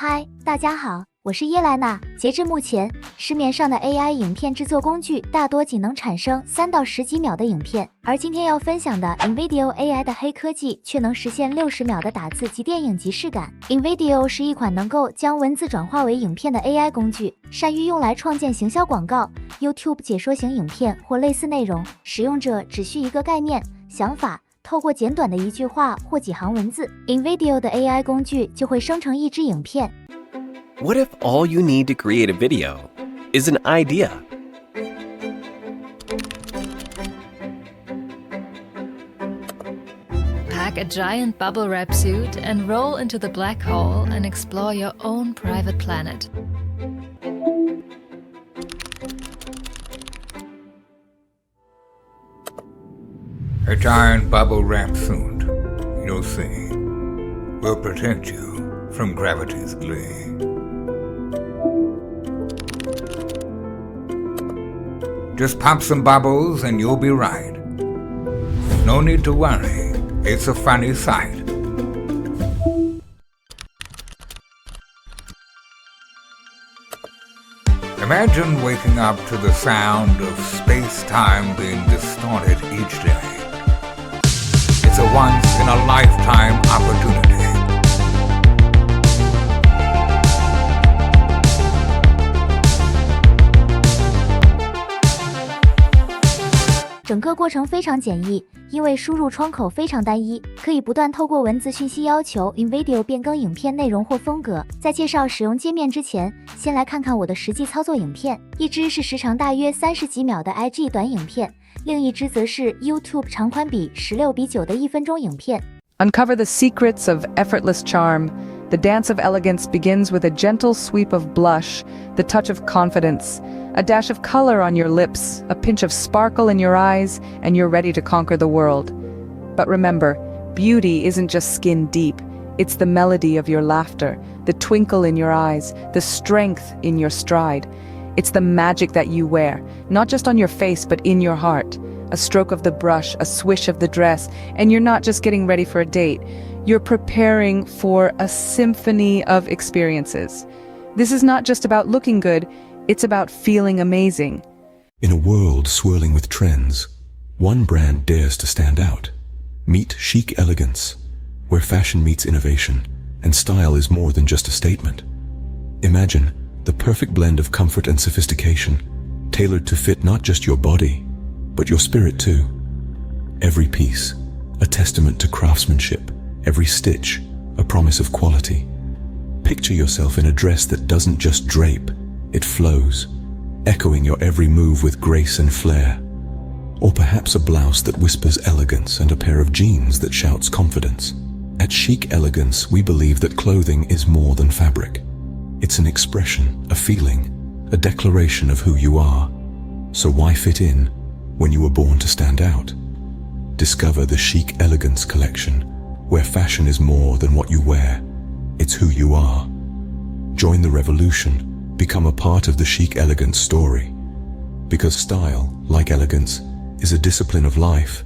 嗨，大家好，我是叶莱娜。截至目前，市面上的 AI 影片制作工具大多仅能产生3到10几秒的影片，而今天要分享的 InVideo AI 的黑科技却能实现60秒的打字及电影即视感。InVideo 是一款能够将文字转化为影片的 AI 工具，善于用来创建行销广告、YouTube 解说型影片或类似内容。使用者只需一个概念、想法。透过简短的一句话或几行文字 ，InVideo 的 AI 工具就会生成一支影片。What if all you need to create a video is an idea? Pack a giant bubble wrap suit and roll into the black hole and explore your own private planet. A giant bubble wrap suit, you'll see, will protect you from gravity's glee. Just pop some bubbles and you'll be right. No need to worry, it's a funny sight. Imagine waking up to the sound of space-time being distorted each day. It's a once-in-a-lifetime opportunity. 整个过程非常简易，因为输入窗口非常单一，可以不断透过文字讯息要求 InVideo 变更影片内容或风格。在介绍使用界面之前，先来看看我的实际操作影片。一支是时长大约30几秒的 IG 短影片，另一支则是 YouTube 长宽比16:9的1分钟影片。Uncover the secrets of effortless charm. The dance of elegance begins with a gentle sweep of blush, the touch of confidence, a dash of color on your lips, a pinch of sparkle in your eyes, and you're ready to conquer the world. But remember, beauty isn't just skin deep. It's the melody of your laughter, the twinkle in your eyes, the strength in your stride. It's the magic that you wear, not just on your face but in your heart. A stroke of the brush, a swish of the dress, and you're not just getting ready for a date. You're preparing for a symphony of experiences. This is not just about looking good, it's about feeling amazing. In a world swirling with trends, one brand dares to stand out. Meet chic elegance, where fashion meets innovation, and style is more than just a statement. Imagine the perfect blend of comfort and sophistication, tailored to fit not just your body, but your spirit too. Every piece, a testament to craftsmanship, every stitch, a promise of quality. Picture yourself in a dress that doesn't just drape, it flows, echoing your every move with grace and flair. Or perhaps a blouse that whispers elegance and a pair of jeans that shouts confidence. At Chic Elegance, we believe that clothing is more than fabric. It's an expression, a feeling, a declaration of who you are. So why fit in when you were born to stand out? Discover the Chic Elegance collection, where fashion is more than what you wear. It's who you are. Join the revolution. Become a part of the Chic Elegance story. Because style, like elegance, is a discipline of life.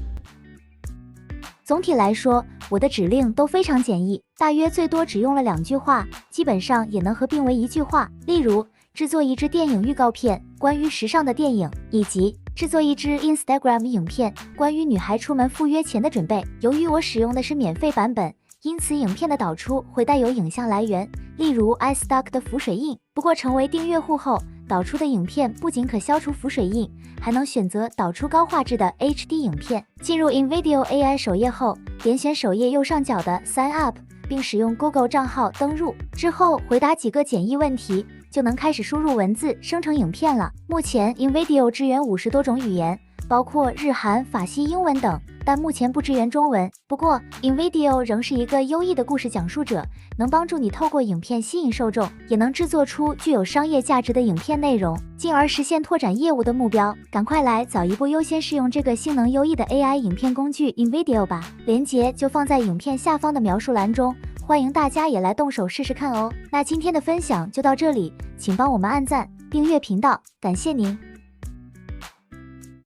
总体来说，我的指令都非常简易，大约最多只用了2句话，基本上也能合并为1句话。例如，制作一支电影预告片，关于时尚的电影，以及制作一支 Instagram 影片，关于女孩出门赴约前的准备。由于我使用的是免费版本，因此影片的导出会带有影像来源，例如 iStock 的浮水印。不过成为订阅户后，导出的影片不仅可消除浮水印，还能选择导出高画质的 HD 影片。进入 InVideo AI 首页后，点选首页右上角的 Sign Up， 并使用 Google 账号登入，之后回答几个简易问题，就能开始输入文字生成影片了。目前 InVideo 支援50多种语言，包括日韩、法西、英文等，但目前不支援中文。不过 InVideo 仍是一个优异的故事讲述者，能帮助你透过影片吸引受众，也能制作出具有商业价值的影片内容，进而实现拓展业务的目标。赶快来早一步优先试用这个性能优异的 AI 影片工具 InVideo 吧，链接就放在影片下方的描述栏中，欢迎大家也来动手试试看哦。那今天的分享就到这里，请帮我们按赞、订阅频道，感谢您。